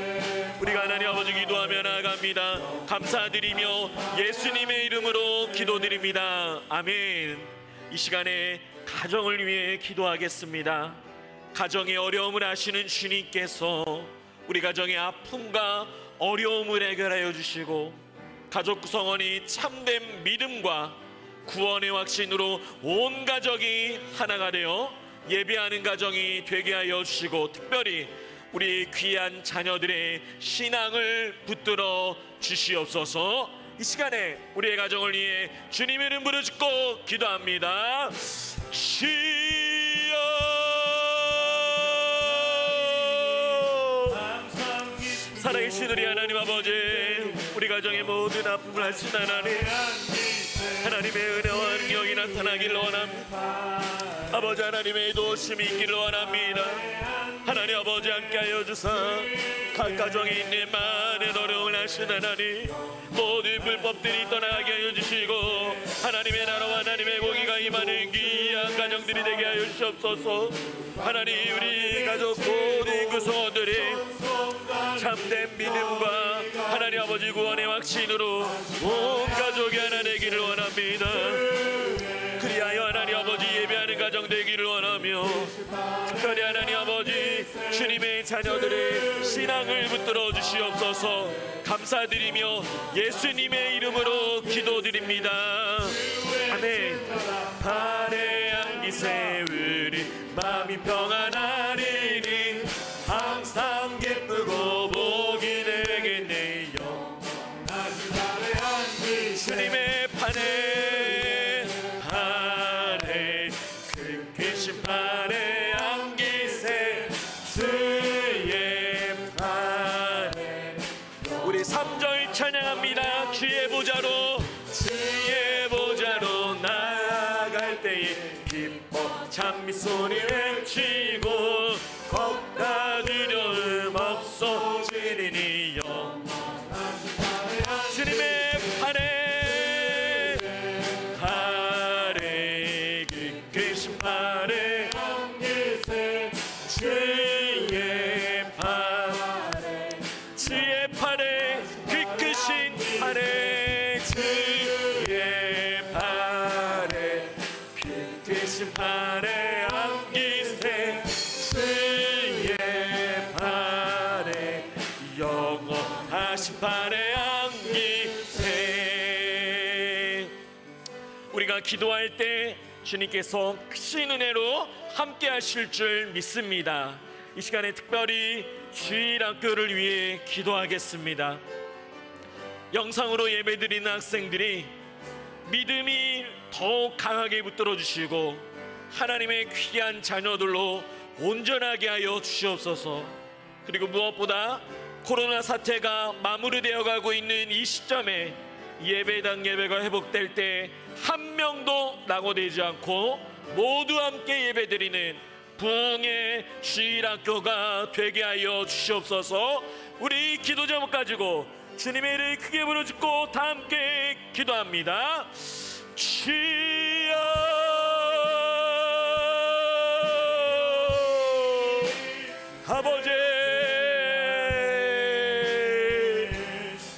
우리가 하나님 아버지 기도하며 나아갑니다. 감사드리며 예수님의 이름으로 기도드립니다. 아멘. 이 시간에 가정을 위해 기도하겠습니다. 가정의 어려움을 아시는 주님께서 우리 가정의 아픔과 어려움을 해결하여 주시고 가족 구성원이 참된 믿음과 구원의 확신으로 온 가족이 하나가 되어 예배하는 가정이 되게 하여 주시고 특별히 우리 귀한 자녀들의 신앙을 붙들어 주시옵소서. 이 시간에 우리의 가정을 위해 주님의 이름 부르짖고 기도합니다. 주여, 살아계신 우리 하나님 아버지, 우리 가정의 모든 아픔을 하신 하나님, 하나님의 은혜와 능력이 나타나기를 원합니다. 아버지 하나님의 도우심이 있기를 원합니다. 하나님 아버지 함께하여 주사 각 가정에 있는 많은 어려움을 하신 하나님, 모든 불법들이 떠나게 하여 주시고 하나님의 나라와 하나님의 공의가 임하는 귀한 가정들이 되게 하여 주시옵소서. 하나님, 우리 가족 모든 구성원들이 참된 믿음과 하나님 아버지 구원의 확신으로 온 가족이 하나 되기를 원합니다. 그리하여 하나님 아버지 예배하는 가정 되기를 원하며, 특별히 하나님 아버지 주님의 자녀들의 신앙을 붙들어 주시옵소서. 감사드리며 예수님의 이름으로 기도드립니다. 아멘. 발에 안기 세우리 마음이 평안하리니 항상 기쁘고 복이 되겠네요. 주님의 판에 그 크신 판에 안기세 주의 판에. 우리 3절 찬양합니다. 주의 보좌로 나아갈 때에 기뻐 찬미 소리 외치고 겁나 두려움 없어지리니 주님의 판에 그 크신 판에 주의 판에 그 크신 판에 주의 판에 그 크신 판에 안기세 주의 판에 영원하신 판에 안기세. 우리가 기도할 때 주님께서 크신 은혜로 함께 하실 줄 믿습니다. 이 시간에 특별히 주일학교를 위해 기도하겠습니다. 영상으로 예배드리는 학생들이 믿음이 더욱 강하게 붙들어 주시고 하나님의 귀한 자녀들로 온전하게 하여 주시옵소서. 그리고 무엇보다 코로나 사태가 마무리되어 가고 있는 이 시점에 예배당 예배가 회복될 때 한 명도 낙오되지 않고 모두 함께 예배드리는 부흥의 주일학교가 되게 하여 주시옵소서. 우리 기도 제목 가지고 주님의 이름을 크게 부르짖고 다 함께 기도합니다. 주여, 아버지,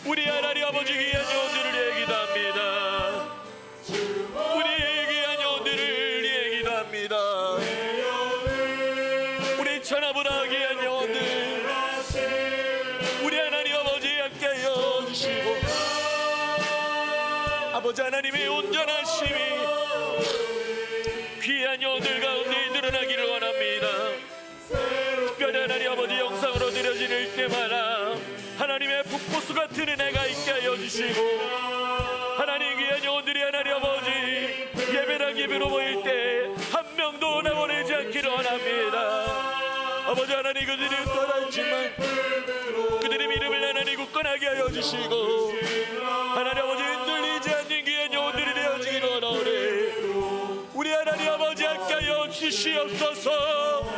우리 하나님 아버지 귀한 영혼들을 얘기합니다. 우리 귀한 영혼들을 얘기합니다. 우리 천하보다 귀한 영혼들, 우리 하나님 아버지 함께하여 주시고 아버지 하나님의 온전하심이 귀한 영혼들 가운데 드러나기를 원합니다. 특별히 하나님 아버지 영상으로 드려질 때마다 하나님의 북보수 같은 은혜가 있게 하여 주시고 하나님 귀한 영혼들이 하나님 아버지 예배당 예배로 모일 때 한 명도 나보내지 않기를 원합니다. 아버지 하나님, 그들이 떠났지만 그들의 믿음을 하나님 굳건하게 하여 주시고 하나님 아버지 흔들리지 않는 귀한 영혼들이 되어지기를 원하오니 우리 하나님 아버지 함께 하여 주시옵소서.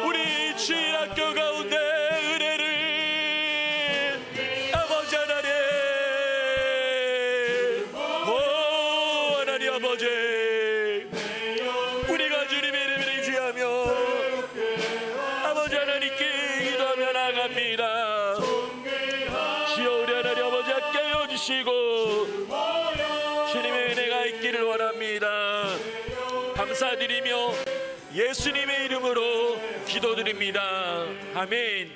우리 주일학교 가운데 은혜를 아버지 하나님, 오 하나님 아버지, 우리가 주님의 이름을 의지하며 아버지 하나님께 기도하며 나갑니다. 주여, 우리 하나님 아버지 함께 하여 주시고 주님의 은혜가 있기를 원합니다. 감사드리며 예수님의 이름으로 기도드립니다. 아멘.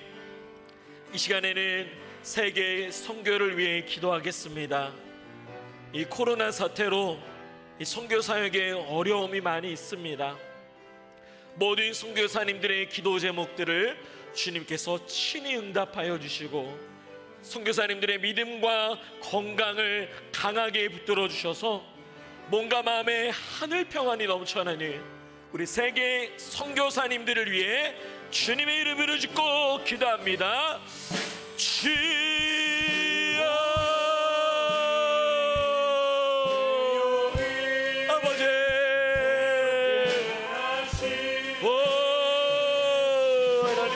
이 시간에는 세계 선교를 위해 기도하겠습니다. 이 코로나 사태로 이 선교 사역에 어려움이 많이 있습니다. 모든 선교사님들의 기도 제목들을 주님께서 친히 응답하여 주시고 선교사님들의 믿음과 건강을 강하게 붙들어 주셔서 몸과 마음에 하늘 평안이 넘쳐나는 우리 세계 선교사님들을 위해 주님의 이름으로 짓고 기도합니다. 주여 아버지, 오 하나님,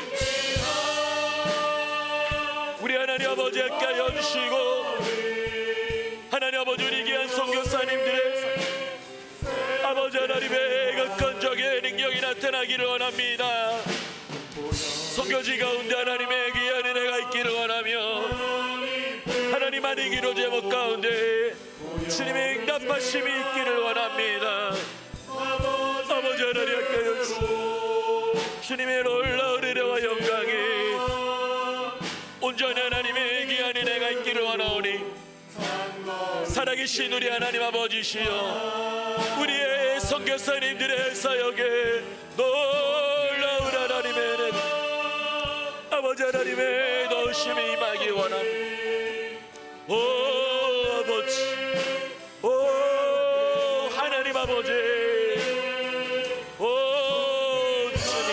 우리 하나님 아버지 함께 하여 주시고, 하나님 아버지 우리 귀한 선교사님들의 아버지 하나님의 극건적인 능력이 나타나기를 원합니다. 선교지 가운데 하나님의 귀한 은혜가 있기를 원하며, 하나님 아니기로 제목 가운데 주님의 응답하심이 있기를 원합니다. 아버지 하나님 함께 하여 주시고, 주님의 놀라운 은혜와 영광이 온전히 하나님의 귀한 은혜가 있기를 원하오니, 살아계신 우리 하나님 아버지시여, 우리의 선교사님들의 사역에 놀라운 하나님의 은혜, 아버지 하나님의 넣으심이 임하기 원합니다. 오 아버지, 오 하나님 아버지, 오 주님,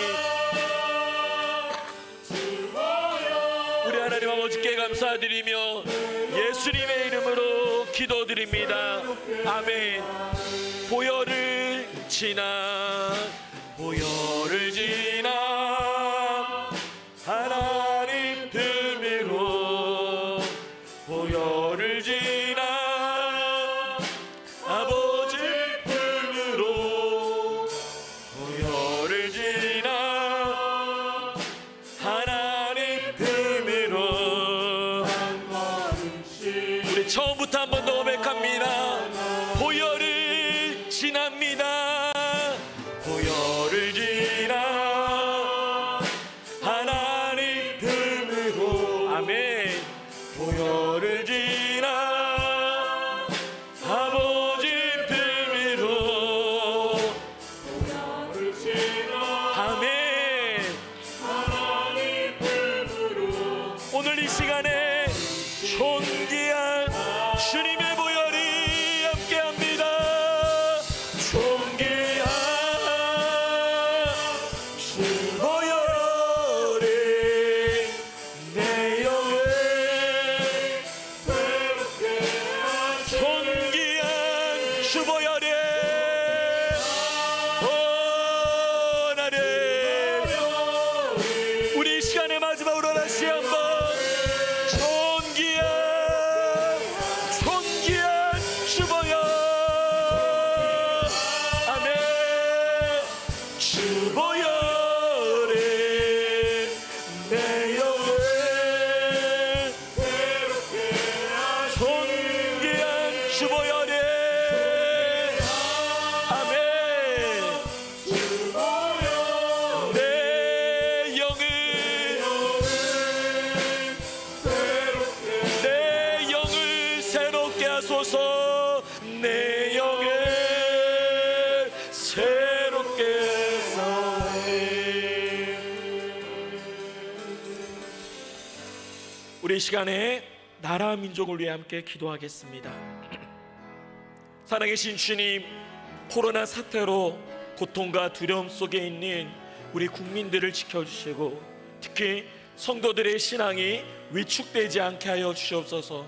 우리 하나님 아버지께 감사드리며 예수님의 이름으로 기도드립니다. 아멘. 보혈을 지나, 보혈을 지나 하나님 품으로, 보혈을 지나 아버지 품으로, 보혈을 지나 하나님 품으로. 우리 처음부터 한 번 더 고백합니다. 보혈을 지납니다. 보혈을 지나 하나님 품으로. 아멘. 보혈을 지나 아버지 품으로, 보혈을 지나 아멘 하나님 품으로. 오늘 이 시간에 존귀한 주님의 보혈이 함께합니다. 존귀한 주 보혈이 내 영을 새롭게 하시네. 존귀한 주 보혈이 하나님, 우리 이 시간의 마지막으로 다시 한번 내 영을 새롭게 하소서. 우리 이 시간에 나라 민족을 위해 함께 기도하겠습니다. 살아계신 주님, 코로나 사태로 고통과 두려움 속에 있는 우리 국민들을 지켜주시고, 특히 성도들의 신앙이 위축되지 않게 하여 주시옵소서.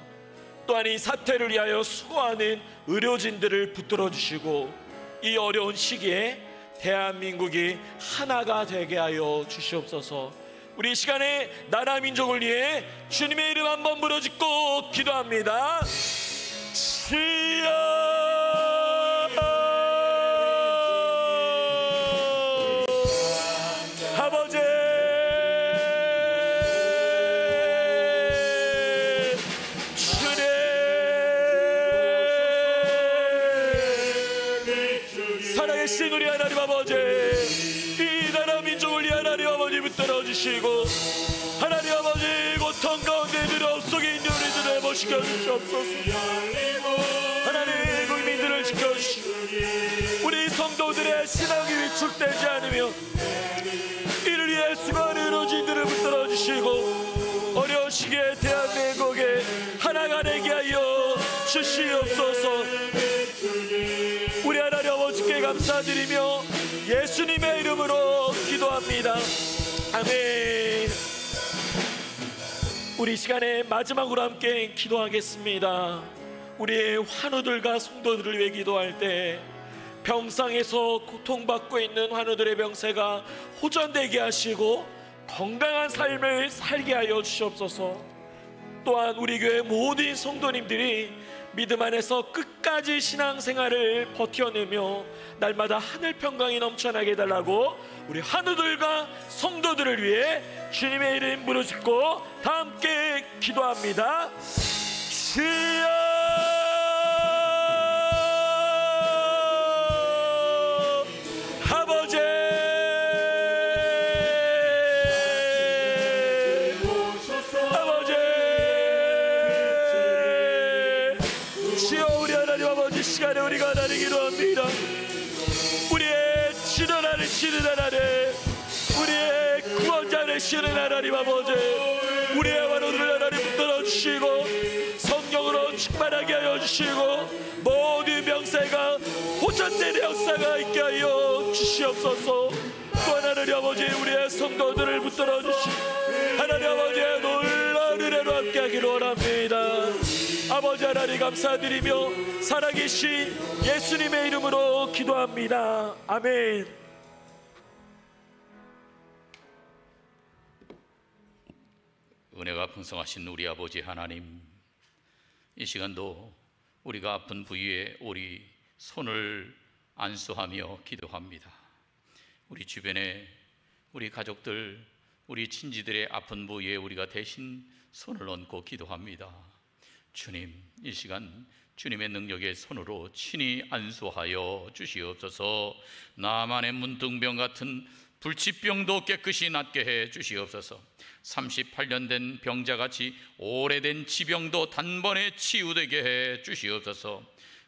또한 이 사태를 위하여 수고하는 의료진들을 붙들어 주시고, 이 어려운 시기에 대한민국이 하나가 되게 하여 주시옵소서. 우리 이 시간에 나라 민족을 위해 주님의 이름 한번 부르짖고 기도합니다. 주여 아버지, 살아계신 우리 하나님 아버지, 이 나라 민족을 위해 하나님 아버지 붙들어 주시고, 하나님 아버지 고통 가운데 들어 속에 있는 우리들을 모시켜 주시옵소서. 하나님 국민들을 지켜주시고, 우리 성도들의 신앙이 위축되지 않으며 이를 위해 수고하는 의료진들을 붙들어 주시고, 어려운 시기에 대한민국 감사드리며 예수님의 이름으로 기도합니다. 아멘. 우리 시간에 마지막으로 함께 기도하겠습니다. 우리의 환우들과 성도들을 위해 기도할 때 병상에서 고통받고 있는 환우들의 병세가 호전되게 하시고 건강한 삶을 살게 하여 주시옵소서. 또한 우리 교회 모든 성도님들이 믿음 안에서 끝까지 신앙생활을 버텨내며 날마다 하늘 평강이 넘쳐나게 해달라고 우리 환우들과 성도들을 위해 주님의 이름 부르짖고 다 함께 기도합니다. 주여 시간에 우리가 하나님 기도합니다. 우리의 지도자를 치는 하나님, 우리의 구원자 되시는 하나님 아버지, 우리의 환우들을 하나님 붙들어주시고 성령으로 충만하게 하여 주시고 모든 병세가 호전되는 역사가 있게 하여 주시옵소서. 또한 하나님 아버지, 우리의 성도들을 붙들어주시고 하나님 아버지의 놀라운 은혜로 함께하기를 원합니다. 아버지 하나님 감사드리며 살아계신 예수님의 이름으로 기도합니다. 아멘. 은혜가 풍성하신 우리 아버지 하나님, 이 시간도 우리가 아픈 부위에 우리 손을 안수하며 기도합니다. 우리 주변에 우리 가족들, 우리 친지들의 아픈 부위에 우리가 대신 손을 얹고 기도합니다. 주님, 이 시간 주님의 능력의 손으로 친히 안수하여 주시옵소서. 나만의 문둥병 같은 불치병도 깨끗이 낫게 해 주시옵소서. 38년 된 병자같이 오래된 지병도 단번에 치유되게 해 주시옵소서.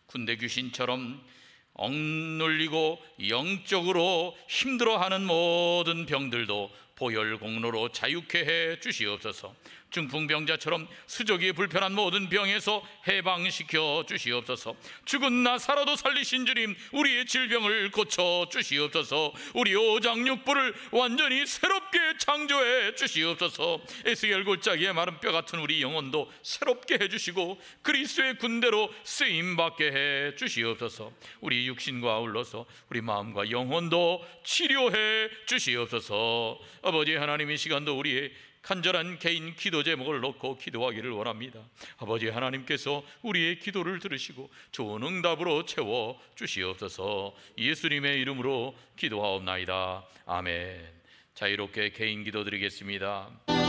군대 귀신처럼 억눌리고 영적으로 힘들어하는 모든 병들도 보혈 공로로 자유케 해 주시옵소서. 중풍병자처럼 수족이 불편한 모든 병에서 해방시켜 주시옵소서. 죽은 나 살아도 살리신 주님, 우리의 질병을 고쳐 주시옵소서. 우리 오장육부를 완전히 새롭게 창조해 주시옵소서. 에스겔 골짜기에 마른 뼈 같은 우리 영혼도 새롭게 해주시고 그리스도의 군대로 쓰임받게 해 주시옵소서. 우리 육신과 아울러서 우리 마음과 영혼도 치료해 주시옵소서. 아버지 하나님, 이 시간도 우리의 간절한 개인 기도 제목을 놓고 기도하기를 원합니다. 아버지 하나님께서 우리의 기도를 들으시고 좋은 응답으로 채워 주시옵소서. 예수님의 이름으로 기도하옵나이다. 아멘. 자유롭게 개인 기도 드리겠습니다.